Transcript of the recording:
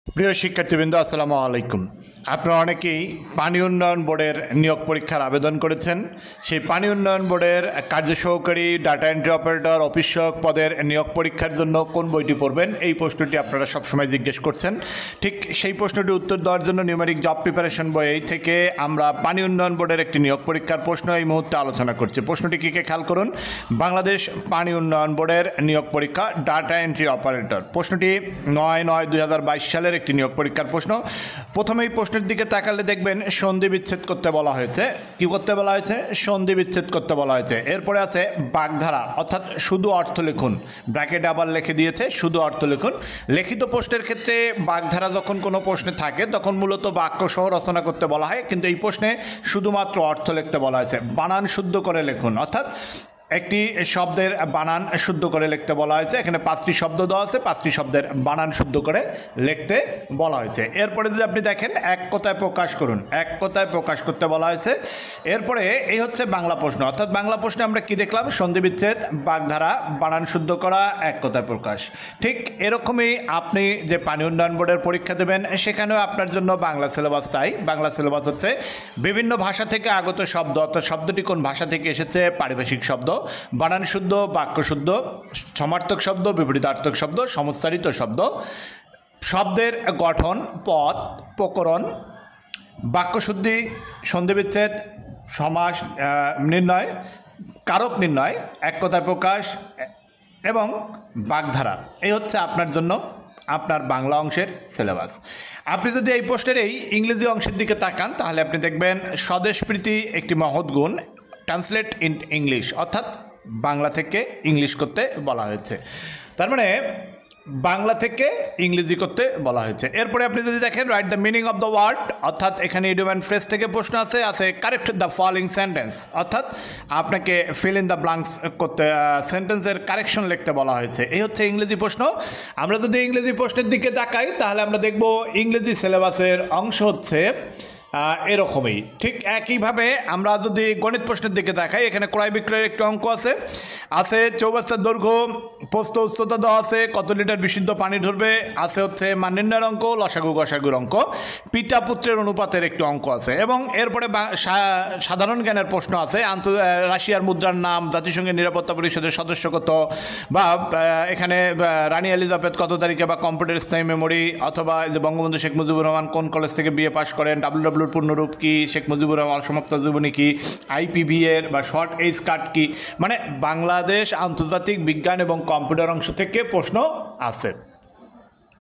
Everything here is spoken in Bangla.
প্রিয় শিক্ষার্থীবৃন্দ, আসসালামু আলাইকুম। আপনারা অনেকেই পানি উন্নয়ন বোর্ডের নিয়োগ পরীক্ষার আবেদন করেছেন। সেই পানি উন্নয়ন বোর্ডের কার্য সহকারী, ডাটা এন্ট্রি অপারেটর, অফিস সহায়ক পদের নিয়োগ পরীক্ষার জন্য কোন বইটি পড়বেন, এই প্রশ্নটি আপনারা সবসময় জিজ্ঞেস করছেন। ঠিক সেই প্রশ্নটির উত্তর দেওয়ার জন্য নিউমেরিক জব প্রিপারেশন বই থেকে আমরা পানি উন্নয়ন বোর্ডের একটি নিয়োগ পরীক্ষার প্রশ্ন এই মুহূর্তে আলোচনা করছি। প্রশ্নটি কী খেয়াল করুন। বাংলাদেশ পানি উন্নয়ন বোর্ডের নিয়োগ পরীক্ষা ডাটা এন্ট্রি অপারেটর। প্রশ্নটি 9/9/2022 সালের একটি নিয়োগ পরীক্ষার প্রশ্ন। প্রথমেই প্রশ্নের দিকে তাকালে দেখবেন সন্ধি বিচ্ছেদ করতে বলা হয়েছে। কি করতে বলা হয়েছে? সন্ধি বিচ্ছেদ করতে বলা হয়েছে। এরপরে আছে বাগধারা, অর্থাৎ শুধু অর্থ লিখুন। ব্র্যাকেটে আবার লিখে দিয়েছে শুধু অর্থ লিখুন। লিখিত প্রশ্নের ক্ষেত্রে বাগধারা যখন কোনো প্রশ্নে থাকে তখন মূলত বাক্য সহ রচনা করতে বলা হয়, কিন্তু এই প্রশ্নে শুধুমাত্র অর্থ লিখতে বলা হয়েছে। বানান শুদ্ধ করে লিখুন, অর্থাৎ একটি শব্দের বানান শুদ্ধ করে লিখতে বলা হয়েছে। এখানে 5টি শব্দ দেওয়া আছে, 5টি শব্দের বানান শুদ্ধ করে লিখতে বলা হয়েছে। এরপরে যদি আপনি দেখেন এক কথায় প্রকাশ করুন, এক কথায় প্রকাশ করতে বলা হয়েছে। এরপরে এই হচ্ছে বাংলা প্রশ্ন, অর্থাৎ বাংলা প্রশ্নে আমরা কি দেখলাম? সন্ধি বিচ্ছেদ, বাগধারা, বানান শুদ্ধ করা, এক কথায় প্রকাশ। ঠিক এরকমই আপনি যে পানি উন্নয়ন বোর্ডের পরীক্ষা দেবেন সেখানেও আপনার জন্য বাংলা সিলেবাস তাই। বাংলা সিলেবাস হচ্ছে বিভিন্ন ভাষা থেকে আগত শব্দ, অর্থাৎ শব্দটি কোন ভাষা থেকে এসেছে, পারিভাষিক শব্দ, বানান শুদ্ধ, বাক্য শুদ্ধ, সমার্থক শব্দ, বিপরীতার্থক শব্দ, সমস্তারিত শব্দ, শব্দের গঠন, পদ, প্রকরণ, বাক্যশুদ্ধি, সন্ধিবিচ্ছেদ, সমাস নির্ণয়, কারক নির্ণয়, এক কথায় প্রকাশ এবং বাগধারা। এই হচ্ছে আপনার জন্য আপনার বাংলা অংশের সিলেবাস। আপনি যদি এই প্রশ্নের এই ইংরেজি অংশের দিকে তাকান তাহলে আপনি দেখবেন স্বদেশপ্রীতি একটি মহৎ গুণ, ট্রান্সলেট ইন ইংলিশ, অর্থাৎ বাংলা থেকে ইংলিশ করতে বলা হয়েছে। তার মানে বাংলা থেকে ইংরেজি করতে বলা হয়েছে। এরপরে আপনি যদি দেখেন right the meaning of the word, অর্থাৎ এখানে ইডিয়ম অ্যান্ড ফ্রেজ থেকে প্রশ্ন আছে কারেক্ট দ্য ফলোইং সেন্টেন্স, অর্থাৎ আপনাকে ফিল ইন দ্য ব্ল্যাঙ্কস করতে, সেন্টেন্সের কারেকশন লিখতে বলা হয়েছে। এই হচ্ছে ইংরেজি প্রশ্ন। আমরা যদি ইংরেজি প্রশ্নের দিকে তাকাই তাহলে আমরা দেখব ইংরেজি সিলেবাসের অংশ হচ্ছে এরকমই। ঠিক একইভাবে আমরা যদি গণিত প্রশ্নের দিকে দেখাই, এখানে ক্রয় বিক্রয়ের একটি অঙ্ক আছে চৌবাচ্চার দৈর্ঘ্য, প্রস্থ উচ্চতা দেওয়া আছে, কত লিটার বিশুদ্ধ পানি ধরবে, আছে হচ্ছে মান নির্ণয়ের অঙ্ক, লসাগু গসাগুর অঙ্ক, পিতা পুত্রের অনুপাতের একটি অঙ্ক আছে এবং এরপরে সাধারণ জ্ঞানের প্রশ্ন আছে। রাশিয়ার মুদ্রার নাম, জাতিসংঘের নিরাপত্তা পরিষদের সদস্য কত, বা এখানে রানী এলিজাবেথ কত তারিখে, বা কম্পিউটার স্থায়ী মেমোরি, অথবা যে বঙ্গবন্ধু শেখ মুজিবুর রহমান কোন কলেজ থেকে বিএ পাশ করেন, ডাব্লিউডাব্লিউর পূর্ণরূপ কি, শেখ মুজিবুর রহমান অসমাপ্ত জীবনী কি, আইপিভি এর বা শর্ট এইজ কাট কি, মানে বাংলাদেশ আন্তর্জাতিক বিজ্ঞান এবং কম্পিউটার অংশ থেকে প্রশ্ন আছে।